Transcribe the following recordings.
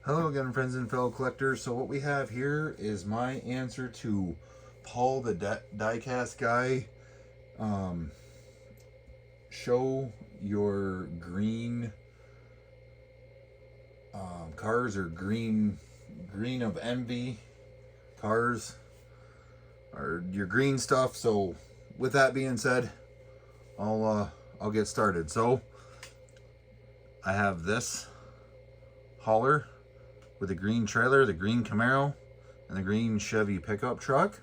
Hello again, friends and fellow collectors. So what we have here is my answer to Paul the diecast guy. Show your green cars, or green of envy cars, or your green stuff. So with that being said, I'll get started. So I have this hauler with the green trailer, the green Camaro, and the green Chevy pickup truck.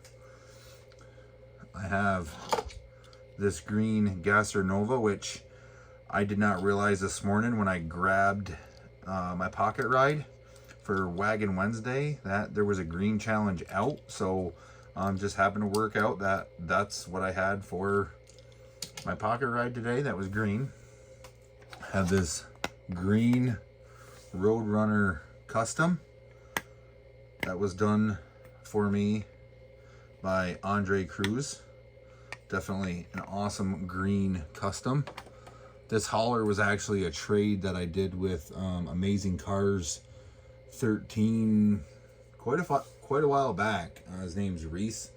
I have this green Gasser Nova, which I did not realize this morning when I grabbed my pocket ride for Wagon Wednesday that there was a green challenge out. So just happened to work out that that's what I had for my pocket ride today. That was green. I have this green Roadrunner Custom that was done for me by Andre Cruz. Definitely an awesome green custom. This hauler was actually a trade that I did with Amazing Cars 13 quite a while back. His name's Reese.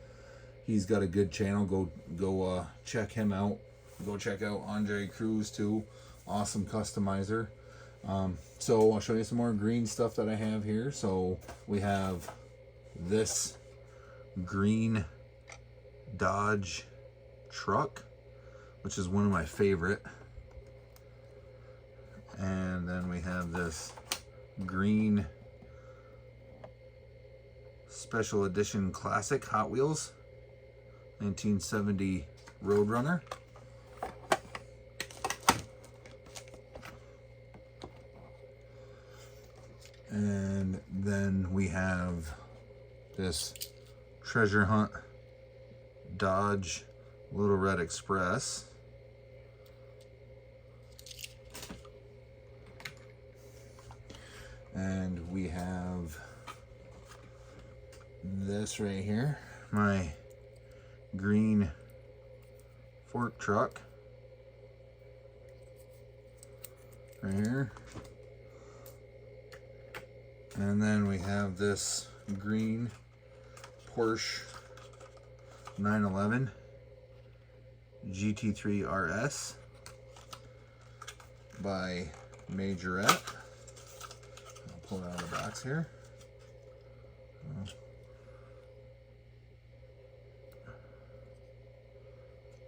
He's got a good channel. Go check him out. Go check out Andre Cruz too. Awesome customizer. So I'll show you some more green stuff that I have here. So we have this green Dodge truck, which is one of my favorite. And then we have this green special edition classic Hot Wheels 1970 Roadrunner. And then we have this treasure hunt Dodge Little Red Express. And we have this right here, my green fork truck right here. And then we have this green Porsche 911 GT3 RS by Majorette. I'll pull it out of the box here.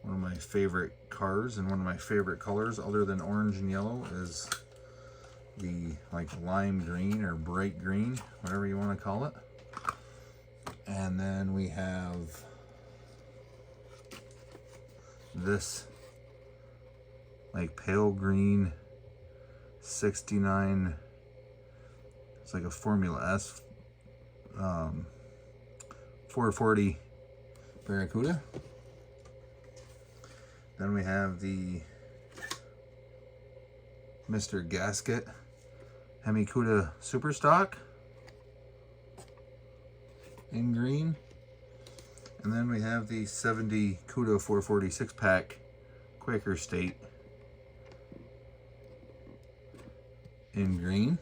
One of my favorite cars and one of my favorite colors, other than orange and yellow, is the lime green or bright green, whatever you want to call it. And then we have this pale green 69, it's like a Formula S 440 Barracuda. Then we have the Mr. Gasket Hemi Cuda Superstock in green. And then we have the 70 Cuda 440 6-pack Quaker State in green.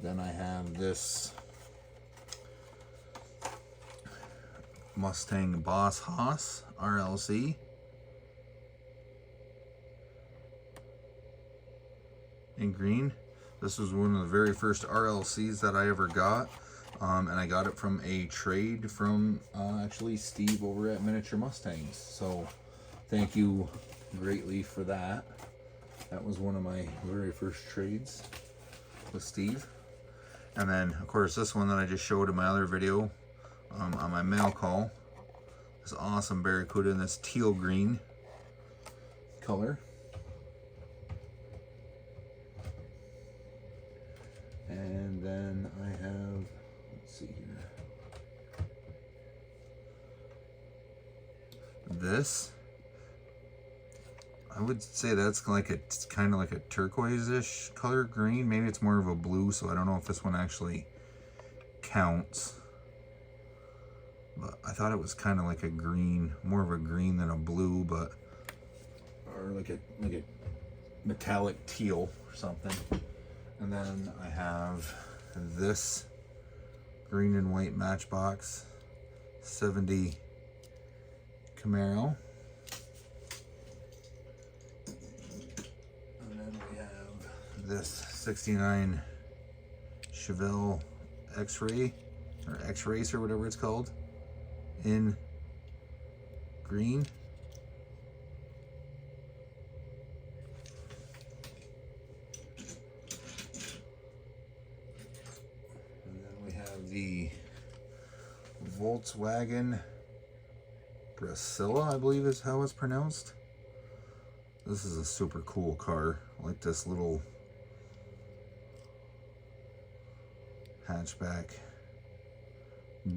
Then I have this Mustang Boss Haas RLC in green. This was one of the very first RLCs that I ever got. And I got it from a trade from actually Steve over at Miniature Mustangs. So thank you greatly for that. That was one of my very first trades with Steve. And then of course this one that I just showed in my other video on my mail call. This awesome Barracuda in this teal green color. And then I have, let's see here, this. I would say that's kind of like a turquoise-ish color green. Maybe it's more of a blue, so I don't know if this one actually counts. But I thought it was kind of like a green, more of a green than a blue, but or like a metallic teal or something. And then I have this green and white Matchbox 70 Camaro. And then we have this 69 Chevelle X-Ray or X-Race or whatever it's called in green. The Volkswagen Brasilia, I believe is how it's pronounced. This is a super cool car. I like this little hatchback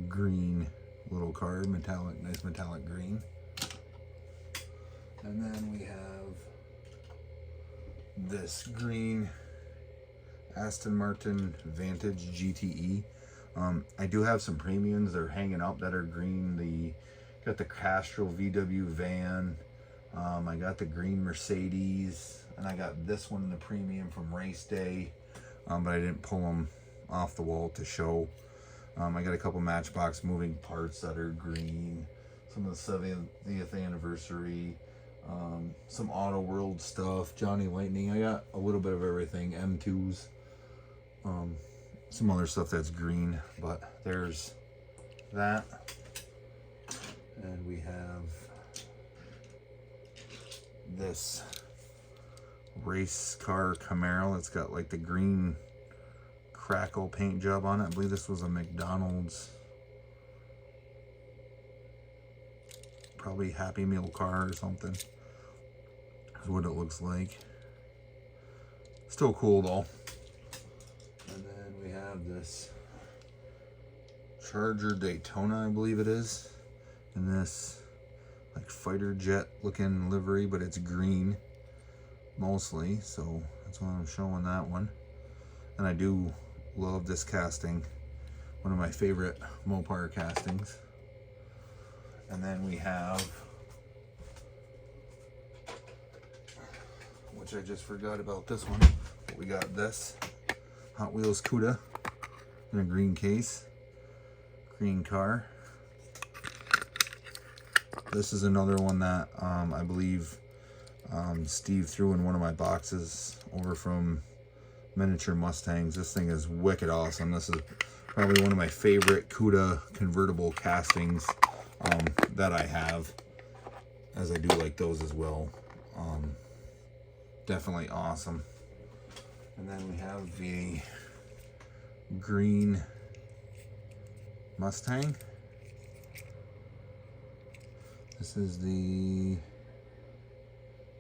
green little car, metallic, nice metallic green. And then we have this green Aston Martin Vantage GTE. I do have some premiums that are hanging up that are green. Got the Castrol VW van. I got the green Mercedes, and I got this one in the premium from Race Day, but I didn't pull them off the wall to show. I got a couple Matchbox moving parts that are green. Some of the 70th anniversary. Some Auto World stuff. Johnny Lightning. I got a little bit of everything. M2s. Some other stuff that's green, but there's that. And we have this race car Camaro. It's got like the green crackle paint job on it. I believe this was a McDonald's, probably Happy Meal car or something. That's what it looks like. Still cool though. This Charger Daytona, I believe it is, in this like fighter jet looking livery, but it's green mostly, so that's why I'm showing that one. And I do love this casting, one of my favorite Mopar castings. And then we have, which I just forgot about this one, but we got this Hot Wheels Cuda in a green case, green car. This is another one that I believe Steve threw in one of my boxes over from Miniature Mustangs. This thing is wicked awesome. This is probably one of my favorite Cuda convertible castings that I have, as I do like those as well. Definitely awesome. And then we have the green Mustang. This is the,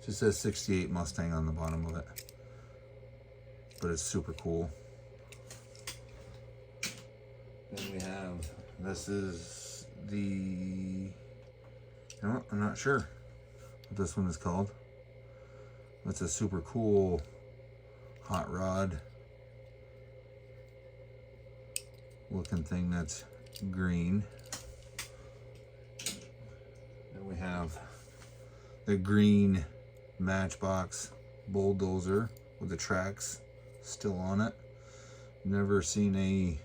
just says 68 Mustang on the bottom of it, but it's super cool. Then we have, this is the, you know, I'm not sure what this one is called. It's a super cool hot rod looking thing that's green. Then we have the green Matchbox bulldozer with the tracks still on it. Never seen a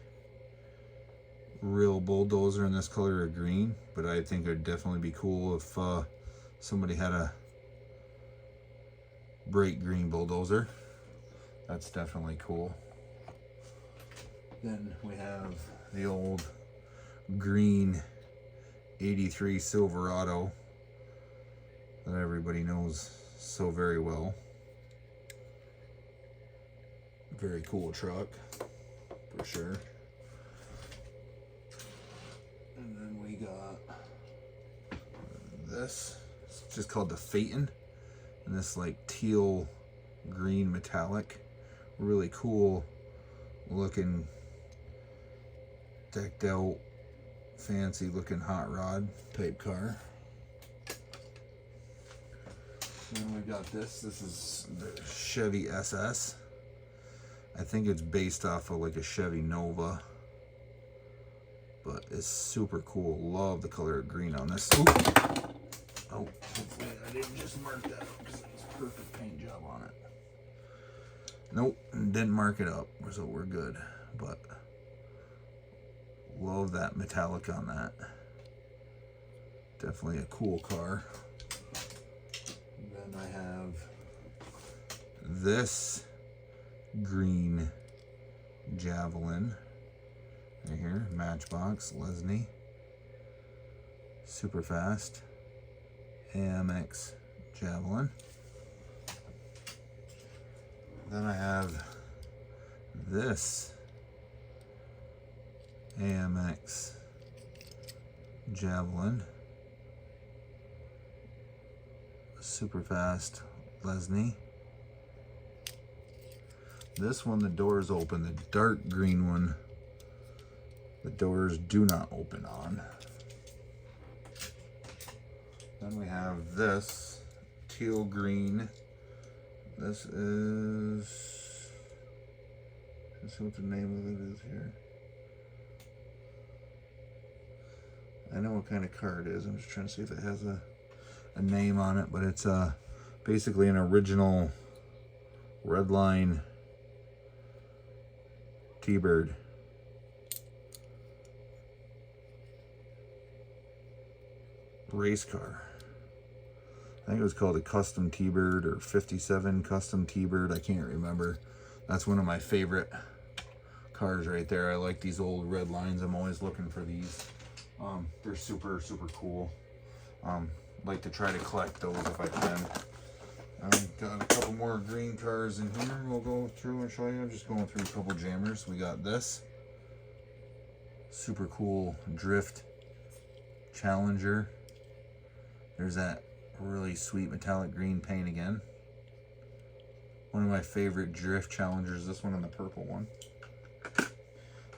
real bulldozer in this color of green, but I think it'd definitely be cool if somebody had a bright green bulldozer. That's definitely cool. Then we have the old green 83 Silverado that everybody knows so very well. Very cool truck, for sure. And then we got this. It's just called the Phaeton. And this like teal green metallic. Really cool looking, decked out, fancy looking hot rod type car. Then we got this. This is the Chevy SS. I think it's based off of like a Chevy Nova, but it's super cool. Love the color of green on this. Ooh. Oh, hopefully I didn't just mark that up because it was a perfect paint job on it. Nope, didn't mark it up, so we're good. But love that metallic on that. Definitely a cool car. Then I have this green Javelin right here, Matchbox Lesney, super fast AMX Javelin. Then I have this AMX Javelin, super fast Lesney. This one, the doors open. The dark green one, the doors do not open on. Then we have this teal green. This is, let's see what the name of it is here. I know what kind of car it is. I'm just trying to see if it has a name on it, but it's basically an original Redline T-Bird. Race car. I think it was called a custom T-Bird or 57 custom T-Bird. I can't remember. That's one of my favorite cars right there. I like these old red lines. I'm always looking for these. They're super cool. Like to try to collect those if I can. Got a couple more green cars in here we'll go through and show you. I'm just going through a couple jammers. We got this super cool drift Challenger. There's that really sweet metallic green paint again. One of my favorite drift Challengers, this one and the purple one.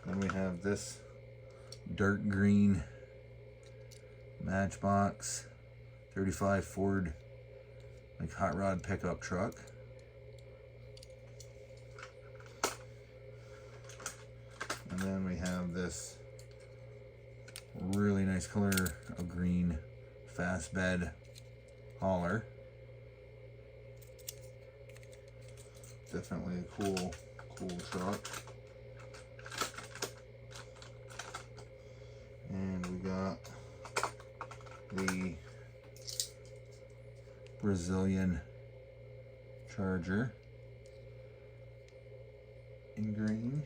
Then we have this dark green Matchbox 35 Ford like hot rod pickup truck. And then we have this really nice color of green fast bed hauler. Definitely a cool truck. And we got the Brazilian Charger in green.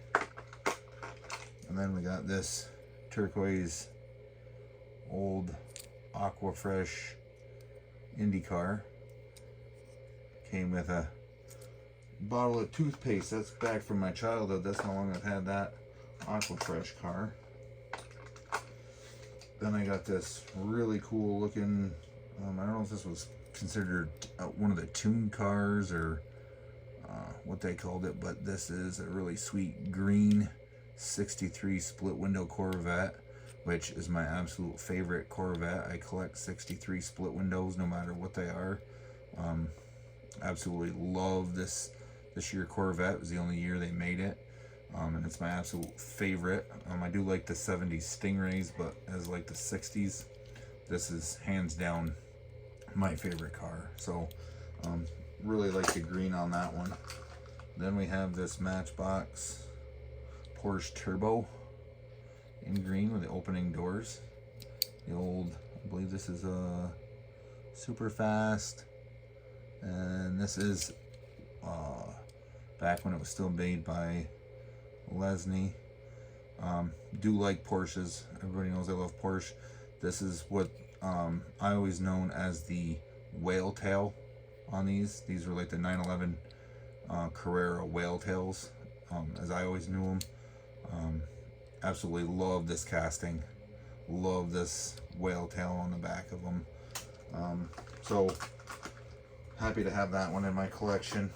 And then we got this turquoise old Aquafresh IndyCar. Came with a bottle of toothpaste. That's back from my childhood. That's how long I've had that Aquafresh car. Then I got this really cool looking, I don't know if this was considered one of the tune cars or what they called it, but this is a really sweet green 63 split window Corvette, which is my absolute favorite Corvette. I collect 63 split windows no matter what they are. Absolutely love this year Corvette. It was the only year they made it. And it's my absolute favorite. I do like the 70s Stingrays, but as like the 60s, this is hands down my favorite car. So really like the green on that one. Then we have this Matchbox Porsche Turbo in green with the opening doors. The old, I believe this is a super fast, and this is back when it was still made by Lesney. Do like Porsches. Everybody knows I love Porsche. This is what I always known as the whale tail on these. These were like the 911 Carrera whale tails, as I always knew them. Absolutely love this casting. Love this whale tail on the back of them. So happy to have that one in my collection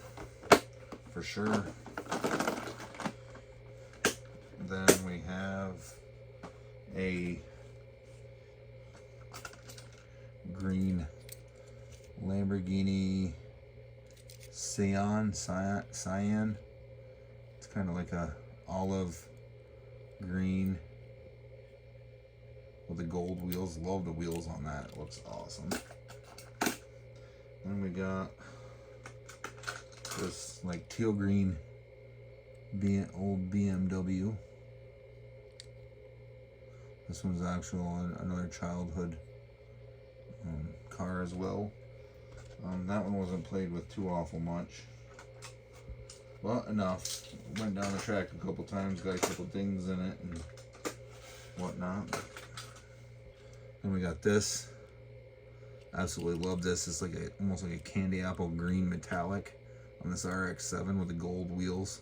for sure. Then we have a green Lamborghini Cyan. It's kind of like a olive green with the gold wheels. Love the wheels on that. It looks awesome. Then we got this like teal green old BMW. This one's actually another childhood car as well. That one wasn't played with too awful much, but enough. Went down the track a couple times, got a couple dings in it and whatnot. Then we got this. Absolutely love this. It's like almost like a candy apple green metallic on this RX-7 with the gold wheels.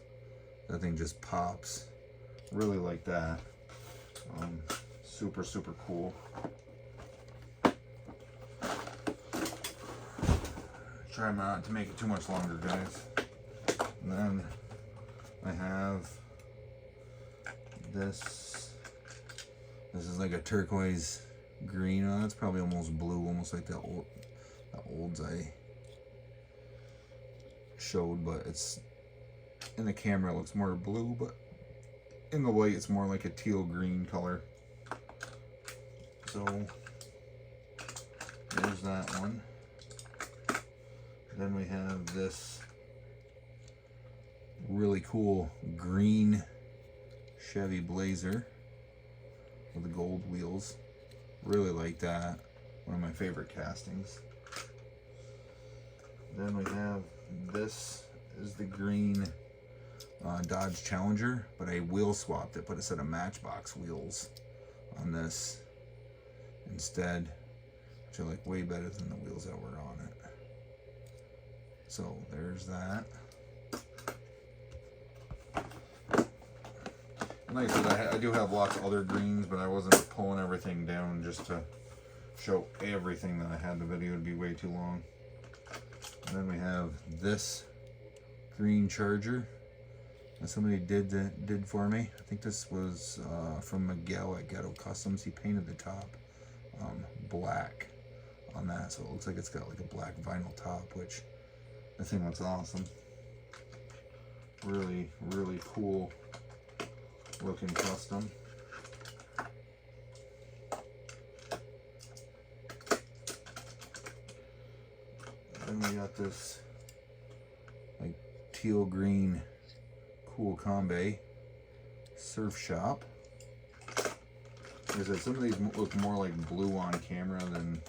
That thing just pops. Really like that. Super, super cool. Try not to make it too much longer, guys. And then I have this. This is like a turquoise green. Oh, that's probably almost blue, almost like the olds I showed, but it's in the camera it looks more blue, but in the light it's more like a teal green color. So there's that one. Then we have this really cool green Chevy Blazer with the gold wheels. Really like that. One of my favorite castings. Then we have this is the green Dodge Challenger, but I wheel swapped it, put a set of Matchbox wheels on this instead, which are like way better than the wheels that were on it. So there's that. And like I said, I do have lots of other greens, but I wasn't pulling everything down just to show everything that I had. The video would be way too long. And then we have this green Charger that somebody did for me. I think this was from Miguel at Ghetto Customs. He painted the top black on that, so it looks like it's got like a black vinyl top, which I think looks awesome. Really, really cool looking custom. Then we got this like teal green cool Combe surf shop. Like I said, some of these look more like blue on camera than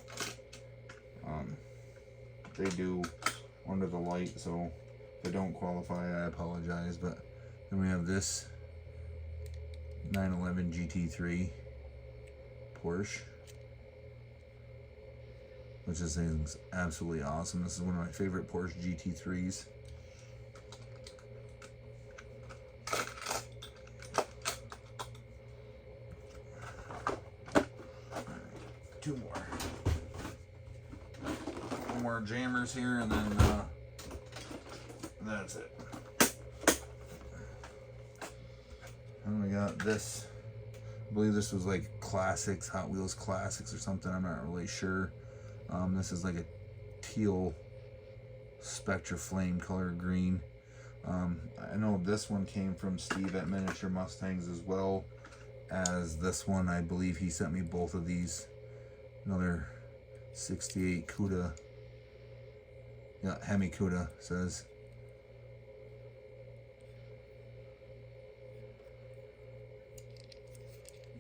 they do under the light, so if they don't qualify, I apologize. But then we have this 911 GT3 Porsche, which this thing's absolutely awesome. This is one of my favorite Porsche GT3s. Two more. One more jammers here, and then that's it. And we got this. I believe this was like Classics, Hot Wheels Classics or something. I'm not really sure. This is like a teal Spectra Flame color green. I know this one came from Steve at Miniature Mustangs as well as this one. I believe he sent me both of these. Another 68 Cuda. Yeah, Hemi Cuda says.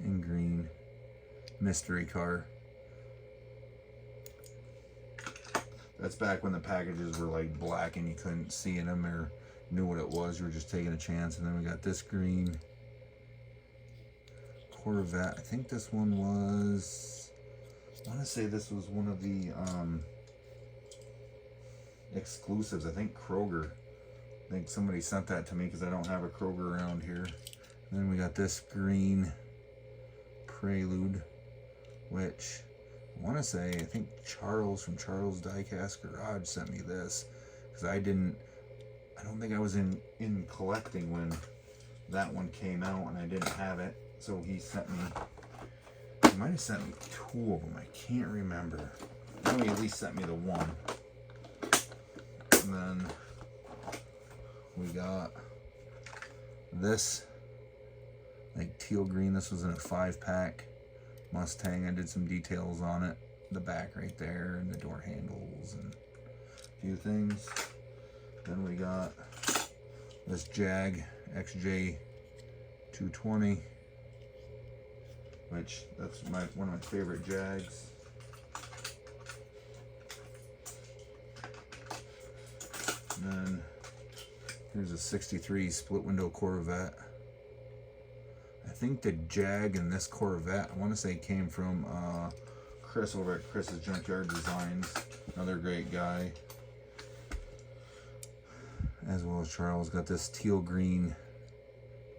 In green. Mystery car. That's back when the packages were like black and you couldn't see in them or knew what it was. You were just taking a chance. And then we got this green Corvette. I think this one was, I want to say this was one of the exclusives. I think Kroger. I think somebody sent that to me because I don't have a Kroger around here. And then we got this green Prelude, which I want to say, I think Charles from Charles Diecast Garage sent me this because I don't think I was in collecting when that one came out and I didn't have it, so he might have sent me two of them. I can't remember. I know he at least sent me the one. And then we got this like teal green. This was in a 5-pack Mustang. I did some details on it, the back right there and the door handles and a few things. Then we got this Jag XJ 220, which that's one of my favorite Jags. And then here's a 63 split window Corvette. I think the Jag and this Corvette, I want to say, came from Chris over at Chris's Junkyard Designs. Another great guy. As well as Charles. Got this teal green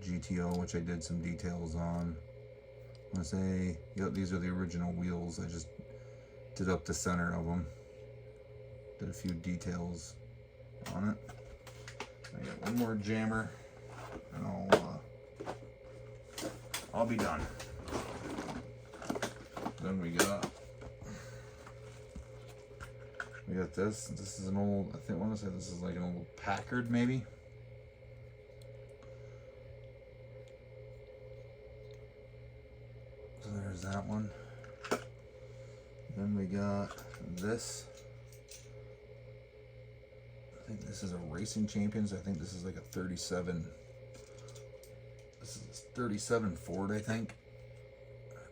GTO, which I did some details on. I want to say, yep, these are the original wheels. I just did up the center of them. Did a few details on it. I got one more jammer, and I'll be done. Then we got this. This is an old, I want to say this is like an old Packard maybe. So there's that one. Then we got this. I think this is a Racing Champions. I think this is like a 37. This is 37 Ford, I think.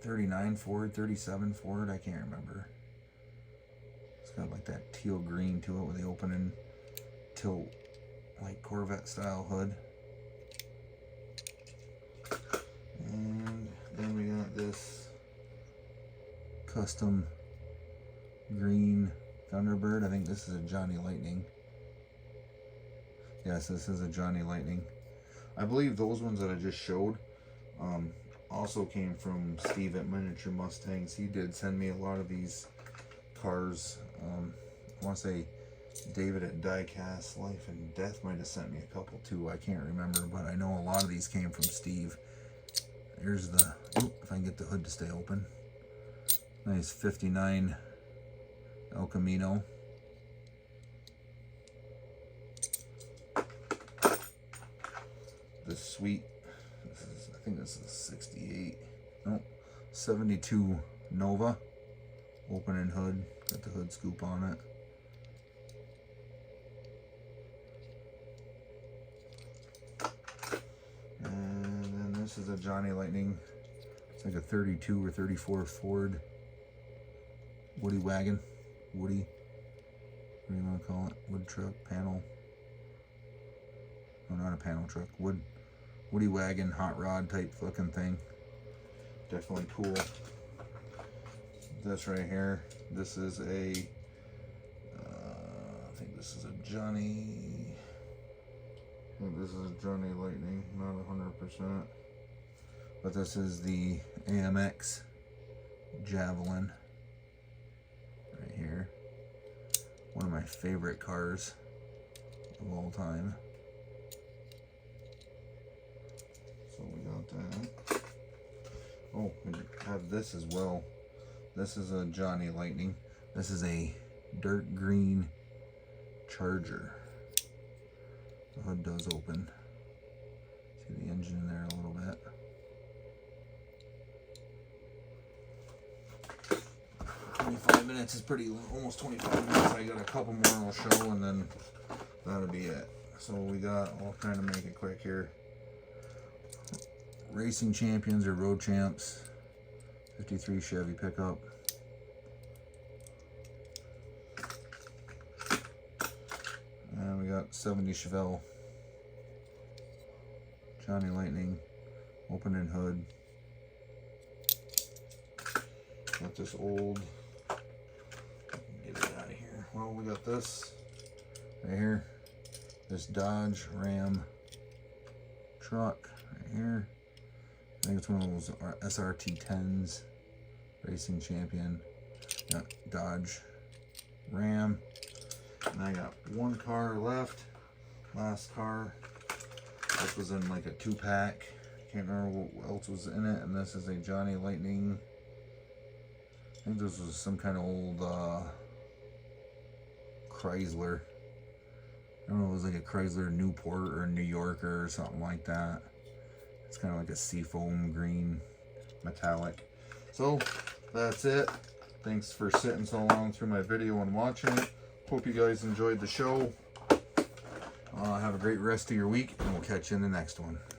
39 Ford, 37 Ford, I can't remember. It's got like that teal green to it with the opening tilt, like Corvette style hood. And then we got this custom green Thunderbird. I think this is a Johnny Lightning. Yes, this is a Johnny Lightning. I believe those ones that I just showed also came from Steve at Miniature Mustangs. He did send me a lot of these cars. I want to say David at Diecast Life and Death might have sent me a couple too. I can't remember, but I know a lot of these came from Steve. Here's the, if I can get the hood to stay open. Nice 59 El Camino. This sweet, I think this is 68, no, 72 Nova, opening hood, got the hood scoop on it. And then this is a Johnny Lightning. It's like a 32 or 34 Ford Woody wagon, Woody, what do you want to call it, wood truck, panel, no, not a panel truck, Woody wagon, hot rod type looking thing. Definitely cool. This right here, this is a, I think this is a Johnny, I think this is a Johnny Lightning, not 100%. But this is the AMX Javelin right here. One of my favorite cars of all time. So we got that. Oh, we have this as well. This is a Johnny Lightning. This is a dirt green Charger. The hood does open. See the engine in there a little bit. Minutes is pretty, almost 25 minutes. I got a couple more I'll show, and then that'll be it. So we got, I'll kind of make it quick here. Racing Champions or Road Champs, 53 Chevy pickup. And we got 70 Chevelle Johnny Lightning, opening hood. Got this old, get it out of here. Well, we got this right here, this Dodge Ram truck right here. I think it's one of those SRT 10s, Racing Champion. Got Dodge Ram. And I got one car left, last car. This was in like a 2-pack. Can't remember what else was in it. And this is a Johnny Lightning. I think this was some kind of old Chrysler. I don't know, it was like a Chrysler Newport or New Yorker or something like that. It's kind of like a seafoam green metallic. So that's it. Thanks for sitting so long through my video and watching it. Hope you guys enjoyed the show. Have a great rest of your week, and we'll catch you in the next one.